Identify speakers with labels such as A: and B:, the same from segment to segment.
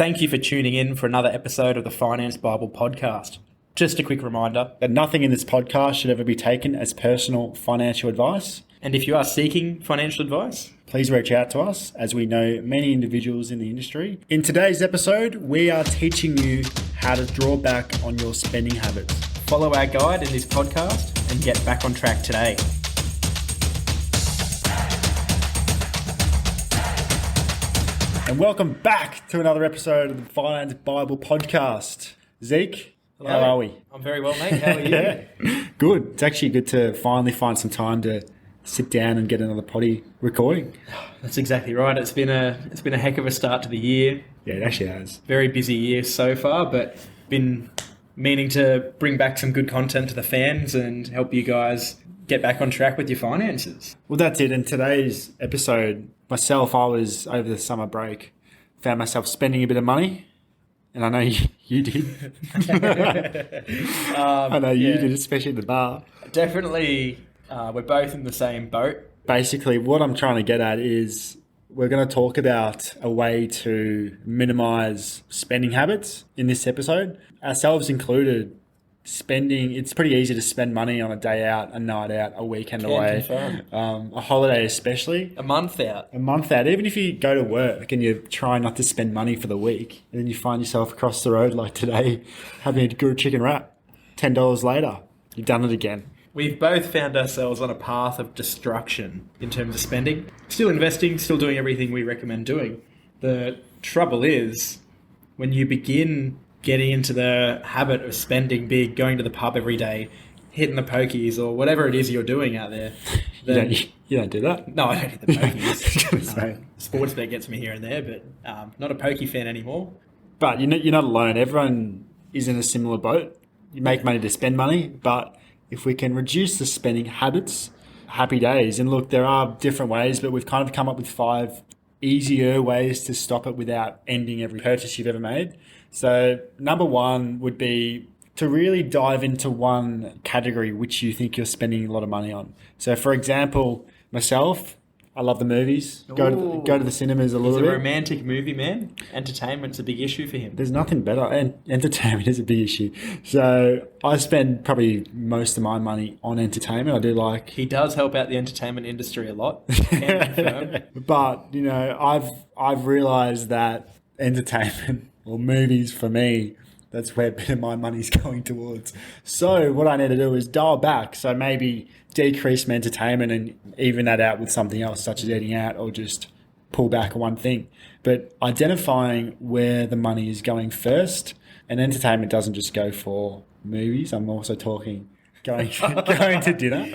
A: Thank you for tuning in for another episode of the Finance Bible podcast. Just a quick reminder
B: that nothing in this podcast should ever be taken as personal financial advice.
A: And if you are seeking financial advice,
B: please reach out to us, as we know many individuals in the industry. In today's episode, we are teaching you how to draw back on your spending habits.
A: Follow our guide in this podcast and get back on track today.
B: And welcome back to another episode of the Finance Bible podcast. Zeke,
A: hello.
B: How are we?
A: I'm very well, mate. How are you?
B: Yeah. Good. It's actually good to finally find some time to sit down and get another potty recording.
A: That's exactly right. It's been a heck of a start to the year.
B: Yeah, it actually has.
A: Very busy year so far, but been meaning to bring back some good content to the fans and help you guys get back on track with your finances.
B: Well, that's it. In today's episode, myself, I was over the summer break, found myself spending a bit of money, and I know you did. I know you did, especially the bar.
A: Definitely, we're both in the same boat.
B: Basically, what I'm trying to get at is we're going to talk about a way to minimize spending habits in this episode, ourselves included. Spending, it's pretty easy to spend money on a day out, a night out, a weekend away, a holiday especially.
A: A month out.
B: Even if you go to work and you try not to spend money for the week, and then you find yourself across the road like today having a grilled chicken wrap. $10 later, you've done it again.
A: We've both found ourselves on a path of destruction in terms of spending. Still investing, still doing everything we recommend doing. The trouble is, when you begin getting into the habit of spending big, going to the pub every day, hitting the pokies or whatever it is you're doing out there. Then,
B: you don't do that?
A: No, I don't hit the pokies. Sports bet gets me here and there, but not a pokey fan anymore.
B: But you're not alone. Everyone is in a similar boat. You make money to spend money, but if we can reduce the spending habits, happy days. And look, there are different ways, but we've kind of come up with 5 easier ways to stop it without ending every purchase you've ever made. So number 1 would be to really dive into one category which you think you're spending a lot of money on. So for example, myself, I love the movies. Go to the cinemas a little bit.
A: He's a romantic movie man. Entertainment's a big issue for him.
B: There's nothing better, and entertainment is a big issue. So I spend probably most of my money on entertainment. I do like.
A: He does help out the entertainment industry a lot.
B: But I've realised that entertainment or movies for me, that's where a bit of my money's going towards. So what I need to do is dial back. So maybe decrease my entertainment and even that out with something else, such as eating out, or just pull back on one thing. But identifying where the money is going first, and entertainment doesn't just go for movies. I'm also talking going to dinner,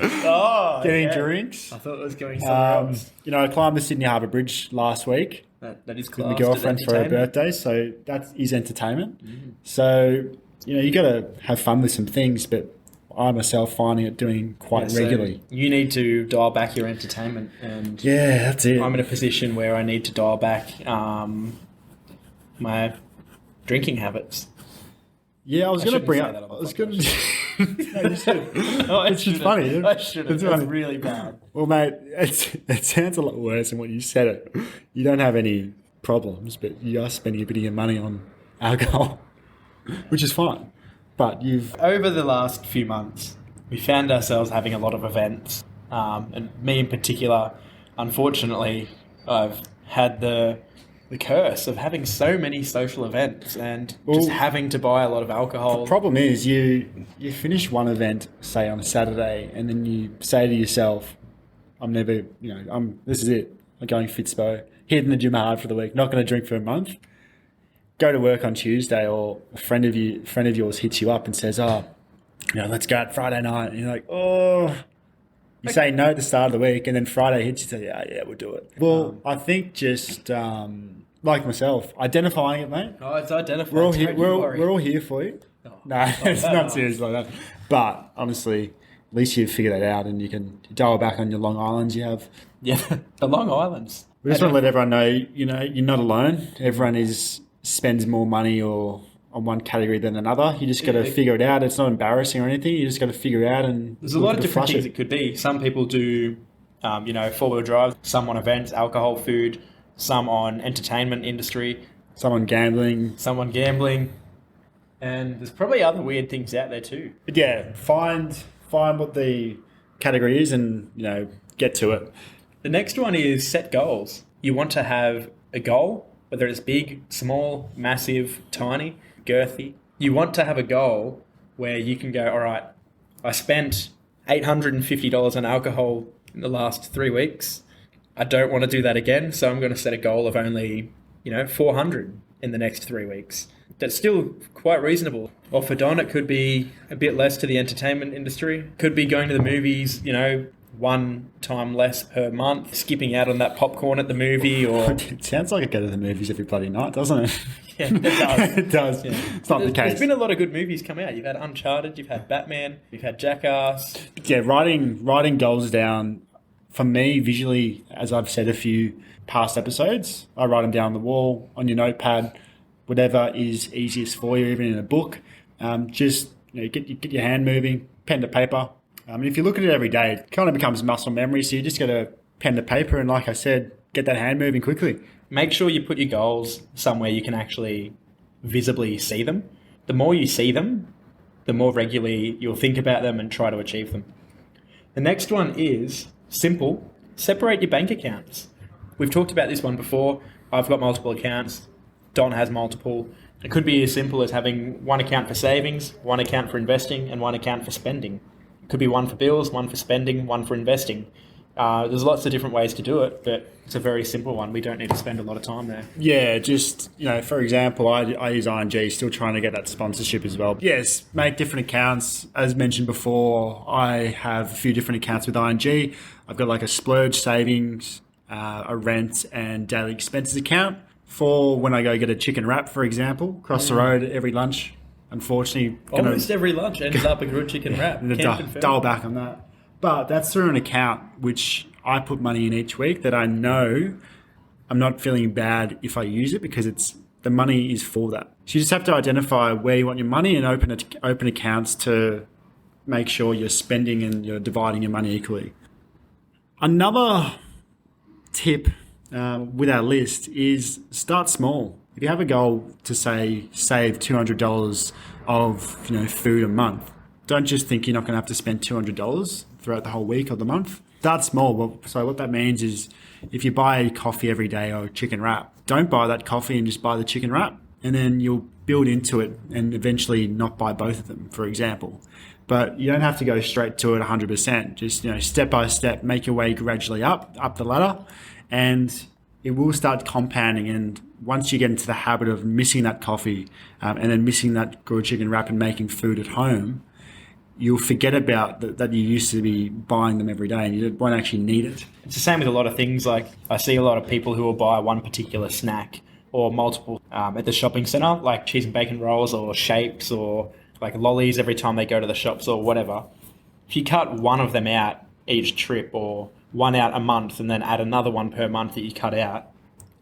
B: getting drinks.
A: I thought it was going somewhere else.
B: I climbed the Sydney Harbour Bridge last week.
A: That is
B: with my girlfriend for her birthday, so that is entertainment. So you got to have fun with some things, but I myself finding it doing quite regularly.
A: You need to dial back your entertainment, and
B: that's it.
A: I'm in a position where I need to dial back my drinking habits.
B: Yeah, I was going to bring up.
A: I was going to.
B: No, you should. It's just funny.
A: I should have. It's really bad.
B: Well, mate, it sounds a lot worse than what you said it. You don't have any problems, but you are spending a bit of your money on alcohol, which is fine. But
A: over the last few months, we found ourselves having a lot of events, and me in particular. Unfortunately, I've had the curse of having so many social events and just having to buy a lot of alcohol.
B: The problem is you finish one event, say on a Saturday, and then you say to yourself, this is it. I'm going Fitspo, hitting the gym hard for the week, not going to drink for a month. Go to work on Tuesday, or a friend of yours hits you up and says, let's go out Friday night. And you're like, you say no at the start of the week, and then Friday hits you, and say, yeah, we'll do it. Well, I think just like myself, identifying it, mate.
A: Oh, it's identifying.
B: We're all here for you. No, it's not serious like that. But honestly, at least you've figured that out, and you can dial back on your Long Islands you have.
A: Yeah, the Long Islands.
B: We just want to let everyone know, you're not alone. Everyone spends more money or on one category than another. You just got to figure it out. It's not embarrassing or anything. You just got to figure it out. And
A: there's a lot of different things it could be. Some people do, 4-wheel drive. Some on events, alcohol, food. Some on entertainment industry.
B: someone gambling.
A: And there's probably other weird things out there too.
B: But yeah, find what the category is and, get to it.
A: The next one is set goals. You want to have a goal, whether it's big, small, massive, tiny, girthy. You want to have a goal where you can go, all right, I spent $850 on alcohol in the last 3 weeks. I don't want to do that again, so I'm going to set a goal of only, $400 in the next 3 weeks. That's still quite reasonable. Or for Don, it could be a bit less to the entertainment industry. Could be going to the movies, one time less per month, skipping out on that popcorn at the movie, or...
B: It sounds like I go to the movies every bloody night, doesn't it?
A: Yeah, it does.
B: It does.
A: Yeah.
B: It's not the case.
A: There's been a lot of good movies come out. You've had Uncharted, you've had Batman, you've had Jackass.
B: Yeah, writing goals down, for me, visually, as I've said a few past episodes, I write them down on the wall, on your notepad, whatever is easiest for you, even in a book. Just get your hand moving, pen to paper. If you look at it every day, it kind of becomes muscle memory. So you just got to pen to paper and, like I said, get that hand moving quickly.
A: Make sure you put your goals somewhere you can actually visibly see them. The more you see them, the more regularly you'll think about them and try to achieve them. The next one is simple. Separate your bank accounts. We've talked about this one before. I've got multiple accounts. Don has multiple. It could be as simple as having one account for savings, one account for investing, and one account for spending. It could be one for bills, one for spending, one for investing. There's lots of different ways to do it, but it's a very simple one. We don't need to spend a lot of time there.
B: Yeah, just, for example, I use ING, still trying to get that sponsorship as well. Yes, make different accounts. As mentioned before, I have a few different accounts with ING. I've got like a splurge savings, a rent and daily expenses account for when I go get a chicken wrap, for example, across the road every lunch. Unfortunately,
A: almost every lunch ends up a grilled chicken wrap.
B: Dial back on that. But that's through an account which I put money in each week that I know I'm not feeling bad if I use it because the money is for that. So you just have to identify where you want your money and open accounts to make sure you're spending and you're dividing your money equally. Another tip with our list is start small. If you have a goal to say save $200 of food a month, don't just think you're not going to have to spend $200 throughout the whole week or the month. Start small. So what that means is if you buy coffee every day or a chicken wrap, don't buy that coffee and just buy the chicken wrap, and then you'll build into it and eventually not buy both of them, for example. But you don't have to go straight to it 100%. Just step by step, make your way gradually up the ladder, and it will start compounding. And once you get into the habit of missing that coffee and then missing that grilled chicken wrap and making food at home, you'll forget about that you used to be buying them every day and you won't actually need it.
A: It's the same with a lot of things. Like I see a lot of people who will buy one particular snack or multiple at the shopping centre, like cheese and bacon rolls or shapes or like lollies every time they go to the shops or whatever. If you cut one of them out each trip or one out a month and then add another one per month that you cut out,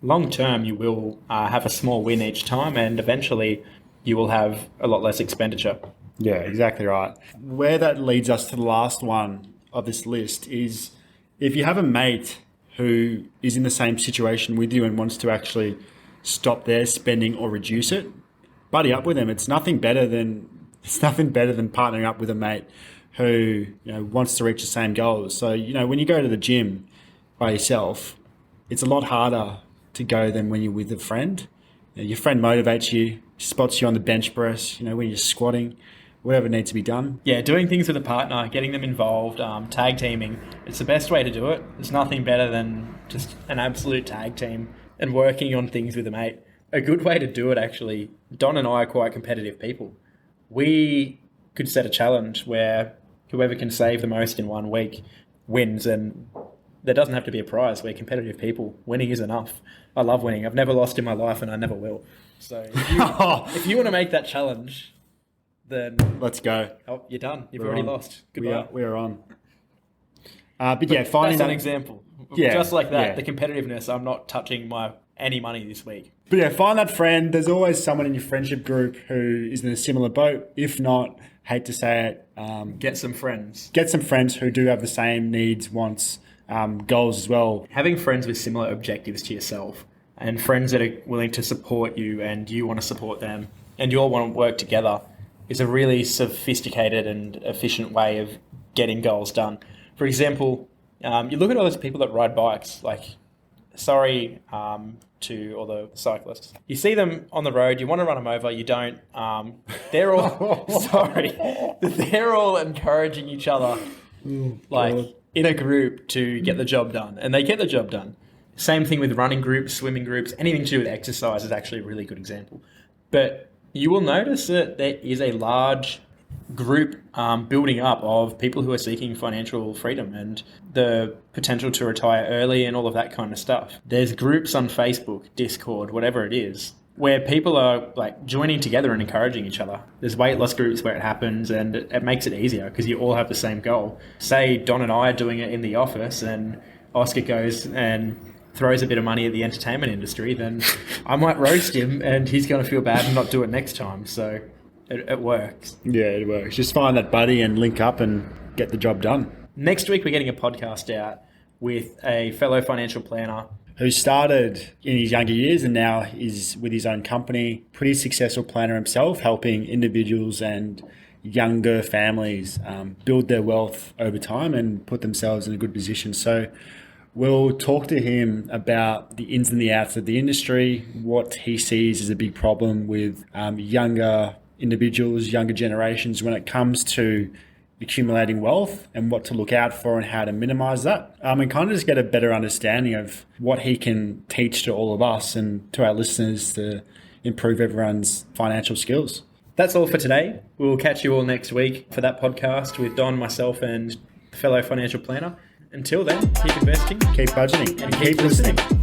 A: long term you will have a small win each time and eventually you will have a lot less expenditure.
B: Yeah, exactly right. Where that leads us to the last one of this list is if you have a mate who is in the same situation with you and wants to actually stop their spending or reduce it, buddy up with them. It's nothing better than partnering up with a mate who wants to reach the same goals. So when you go to the gym by yourself, it's a lot harder to go than when you're with a friend. Your friend motivates you, spots you on the bench press, when you're squatting, whatever needs to be done.
A: Yeah, doing things with a partner, getting them involved, tag teaming, it's the best way to do it. There's nothing better than just an absolute tag team and working on things with a mate. A good way to do it, actually, Don and I are quite competitive people. We could set a challenge where whoever can save the most in 1 week wins, and there doesn't have to be a prize. We're competitive people. Winning is enough. I love winning. I've never lost in my life and I never will. So if you want to make that challenge, then
B: let's go.
A: Oh, you're done. You've already lost. Goodbye.
B: We are on. But yeah, finding
A: that's an example. Yeah, just like that, the competitiveness. I'm not touching any money this week.
B: But yeah, find that friend. There's always someone in your friendship group who is in a similar boat. If not, hate to say it,
A: get some friends.
B: Get some friends who do have the same needs, wants, goals as well.
A: Having friends with similar objectives to yourself and friends that are willing to support you and you want to support them and you all want to work together is a really sophisticated and efficient way of getting goals done. For example, you look at all those people that ride bikes, to all the cyclists. You see them on the road, you want to run them over, you don't. They're all, they're all encouraging each other in a group to get the job done, and they get the job done. Same thing with running groups, swimming groups, anything to do with exercise is actually a really good example. But you will notice that there is a large group building up of people who are seeking financial freedom and the potential to retire early and all of that kind of stuff. There's groups on Facebook, Discord, whatever it is, where people are joining together and encouraging each other. There's weight loss groups where it happens, and it makes it easier because you all have the same goal. Say Don and I are doing it in the office and Oscar goes and throws a bit of money at the entertainment industry, then I might roast him and he's going to feel bad and not do it next time. So it works.
B: Yeah, it works. Just find that buddy and link up and get the job done.
A: Next week, we're getting a podcast out with a fellow financial planner
B: who started in his younger years and now is with his own company. Pretty successful planner himself, helping individuals and younger families build their wealth over time and put themselves in a good position. So we'll talk to him about the ins and the outs of the industry, what he sees as a big problem with younger individuals, younger generations when it comes to accumulating wealth and what to look out for and how to minimize that. And kind of just get a better understanding of what he can teach to all of us and to our listeners to improve everyone's financial skills.
A: That's all for today. We'll catch you all next week for that podcast with Don, myself, and fellow financial planner. Until then, keep investing,
B: keep budgeting,
A: and keep listening.